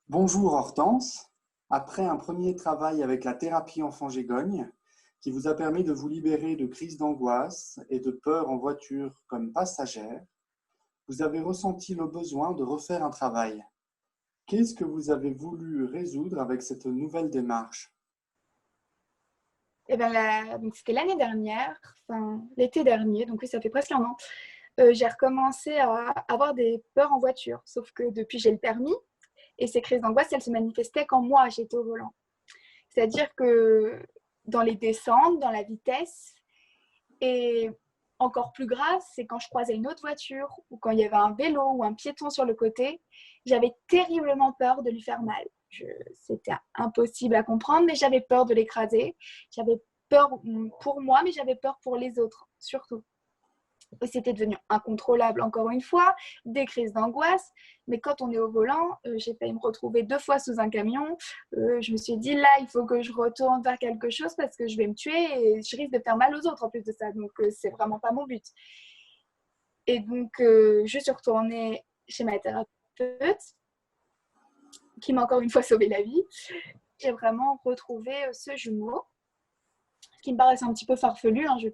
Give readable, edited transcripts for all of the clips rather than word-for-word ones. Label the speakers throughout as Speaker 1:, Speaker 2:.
Speaker 1: Bonjour Hortense. Après un premier travail avec la thérapie enfant-gégogne, qui vous a permis de vous libérer de crises d'angoisse et de peur en voiture comme passagère, vous avez ressenti le besoin de refaire un travail. Qu'est-ce que vous avez voulu résoudre avec cette nouvelle démarche?
Speaker 2: Et ben donc c'était l'année dernière, enfin l'été dernier, donc oui, ça fait presque un an. J'ai recommencé à avoir des peurs en voiture, sauf que depuis j'ai le permis et ces crises d'angoisse, elles se manifestaient quand moi j'étais au volant. C'est-à-dire que dans les descentes, dans la vitesse, et encore plus grave, c'est quand je croisais une autre voiture ou quand il y avait un vélo ou un piéton sur le côté, j'avais terriblement peur de lui faire mal. C'était impossible à comprendre, mais j'avais peur de l'écraser. J'avais peur pour moi, mais j'avais peur pour les autres, surtout. Et c'était devenu incontrôlable encore une fois, des crises d'angoisse. Mais quand on est au volant, j'ai failli me retrouver 2 fois sous un camion. Je me suis dit, là, il faut que je retourne vers quelque chose parce que je vais me tuer et je risque de faire mal aux autres en plus de ça. Donc, c'est vraiment pas mon but. Et donc, je suis retournée chez ma thérapeute qui m'a encore une fois sauvé la vie. J'ai vraiment retrouvé ce jumeau qui me paraissait un petit peu farfelu, hein, je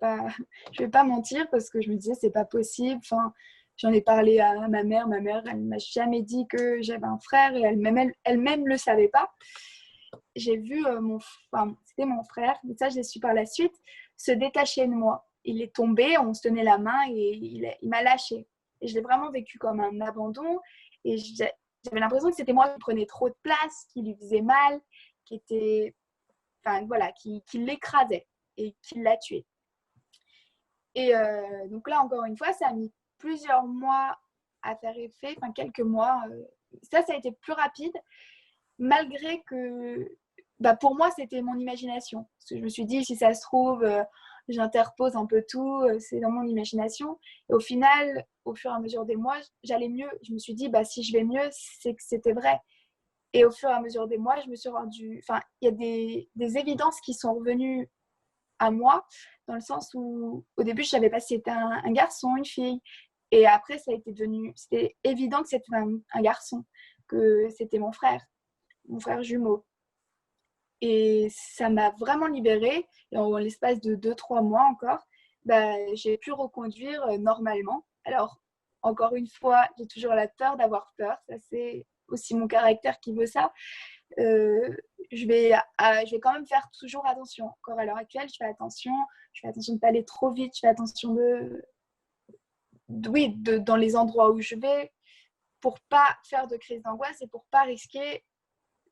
Speaker 2: vais pas mentir parce que je me disais c'est pas possible. Enfin, j'en ai parlé à ma mère elle m'a jamais dit que j'avais un frère et elle-même le savait pas. J'ai vu c'était mon frère, mais ça j'ai su par la suite, se détacher de moi. Il est tombé, on se tenait la main et il m'a lâché. Et je l'ai vraiment vécu comme un abandon et j'avais l'impression que c'était moi qui prenais trop de place, qui lui faisait mal, qui était, enfin voilà, qui l'écrasait et qui l'a tué. Et donc là, encore une fois, ça a mis plusieurs mois à faire effet, enfin quelques mois. Ça a été plus rapide, malgré que pour moi, c'était mon imagination. Parce que je me suis dit, si ça se trouve, j'interpose un peu tout, c'est dans mon imagination. Et au final, au fur et à mesure des mois, j'allais mieux. Je me suis dit, si je vais mieux, c'est que c'était vrai. Et au fur et à mesure des mois, je me suis rendue. Enfin, il y a des évidences qui sont revenues à moi, dans le sens où au début, je savais pas si c'était un garçon, une fille. Et après, c'était évident que c'était un garçon, que c'était mon frère jumeau. Et ça m'a vraiment libérée. Et en l'espace de 2-3 mois encore, j'ai pu reconduire normalement. Alors, encore une fois, j'ai toujours la peur d'avoir peur. Ça, c'est aussi mon caractère qui veut ça. Euh, je vais quand même faire toujours attention. Encore à l'heure actuelle, je fais attention de ne pas aller trop vite, je fais attention dans les endroits où je vais pour pas faire de crise d'angoisse et pour pas risquer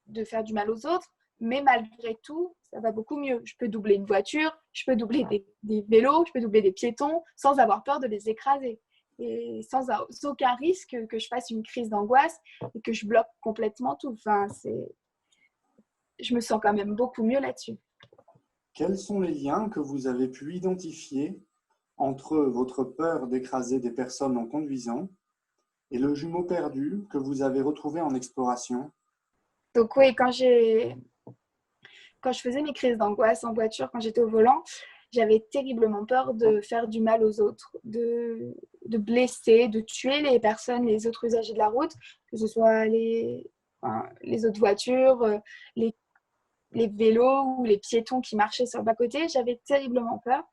Speaker 2: de faire du mal aux autres. Mais malgré tout, ça va beaucoup mieux. Je peux doubler une voiture, je peux doubler des vélos, je peux doubler des piétons sans avoir peur de les écraser. Et sans aucun risque que je fasse une crise d'angoisse et que je bloque complètement tout. Enfin, je me sens quand même beaucoup mieux là-dessus.
Speaker 1: Quels sont les liens que vous avez pu identifier entre votre peur d'écraser des personnes en conduisant et le jumeau perdu que vous avez retrouvé en exploration?
Speaker 2: Donc oui, quand je faisais mes crises d'angoisse en voiture, quand j'étais au volant, j'avais terriblement peur de faire du mal aux autres, de blesser, de tuer les personnes, les autres usagers de la route, que ce soit les autres voitures, les, les vélos ou les piétons qui marchaient sur le bas-côté. J'avais terriblement peur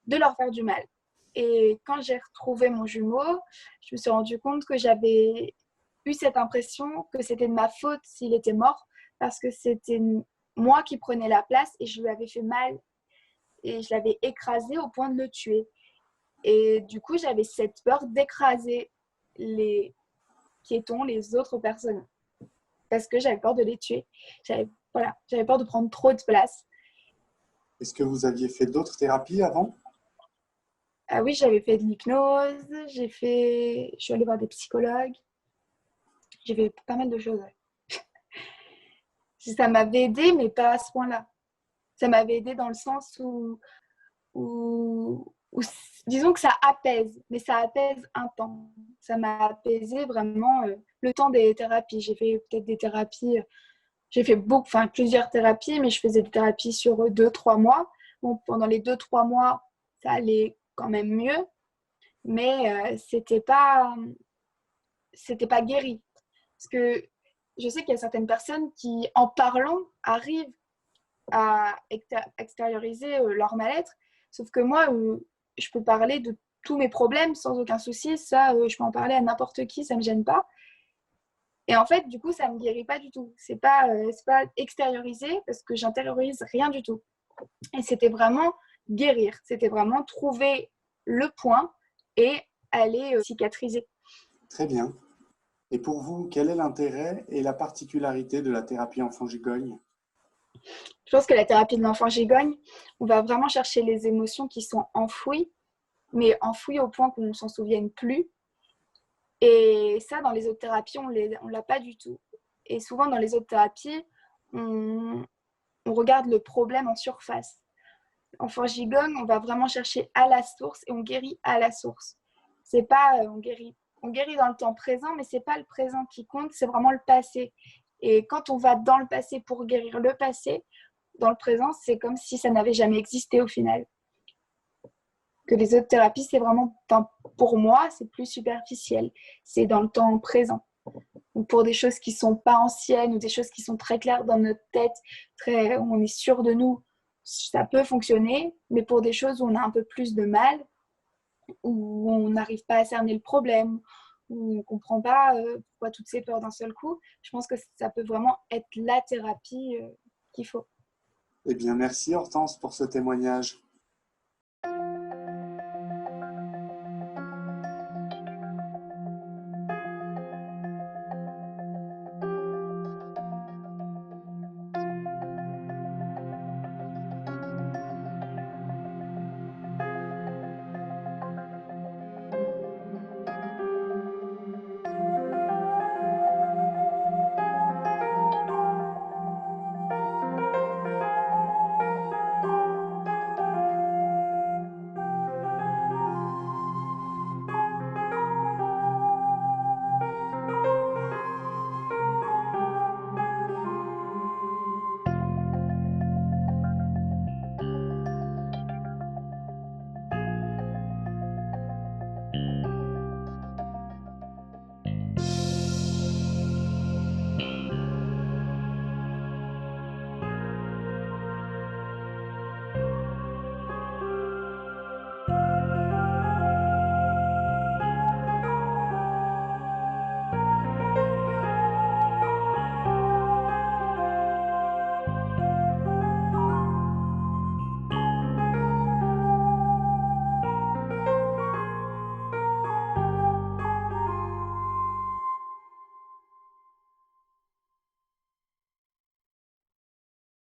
Speaker 2: de leur faire du mal. Et quand j'ai retrouvé mon jumeau, je me suis rendu compte que j'avais eu cette impression que c'était de ma faute s'il était mort, parce que c'était moi qui prenais la place et je lui avais fait mal et je l'avais écrasé au point de le tuer. Et du coup, j'avais cette peur d'écraser les piétons, les autres personnes, parce que j'avais peur de les tuer. J'avais peur de prendre trop de place.
Speaker 1: Est-ce que vous aviez fait d'autres thérapies avant?
Speaker 2: Ah oui, j'avais fait de l'hypnose, je suis allée voir des psychologues, j'ai fait pas mal de choses. Ouais. Ça m'avait aidé, mais pas à ce point-là. Ça m'avait aidé dans le sens où disons que ça apaise, mais ça apaise un temps. Ça m'a apaisé vraiment le temps des thérapies. J'ai fait peut-être des thérapies, j'ai fait plusieurs thérapies, mais je faisais des thérapies sur 2-3 mois. Bon, pendant les 2-3 mois, ça allait quand même mieux, mais c'était pas guéri. Parce que je sais qu'il y a certaines personnes qui, en parlant, arrivent à extérioriser leur mal-être. Sauf que moi, je peux parler de tous mes problèmes sans aucun souci. Ça, je peux en parler à n'importe qui, ça me gêne pas. Et en fait, du coup, ça me guérit pas du tout. C'est pas extérioriser parce que j'intériorise rien du tout. Et c'était vraiment guérir. C'était vraiment trouver le point et aller cicatriser.
Speaker 1: Très bien. Et pour vous, quel est l'intérêt et la particularité de la thérapie enfant-gigogne?
Speaker 2: Je pense que la thérapie de l'enfant gigogne, on va vraiment chercher les émotions qui sont enfouies, mais enfouies au point qu'on ne s'en souvienne plus. Et ça, dans les autres thérapies, on ne l'a pas du tout. Et souvent, dans les autres thérapies, on regarde le problème en surface. Enfant gigogne, on va vraiment chercher à la source et on guérit à la source. C'est pas, on guérit dans le temps présent, mais c'est pas le présent qui compte, c'est vraiment le passé. Et quand on va dans le passé pour guérir le passé, dans le présent, c'est comme si ça n'avait jamais existé au final. Que les autres thérapies, c'est vraiment, pour moi, c'est plus superficiel. C'est dans le temps présent. Donc pour des choses qui sont pas anciennes ou des choses qui sont très claires dans notre tête, où on est sûr de nous, ça peut fonctionner. Mais pour des choses où on a un peu plus de mal, où on n'arrive pas à cerner le problème, où on ne comprend pas pourquoi toutes ces peurs d'un seul coup, je pense que ça peut vraiment être la thérapie qu'il faut.
Speaker 1: Eh bien, merci Hortense pour ce témoignage.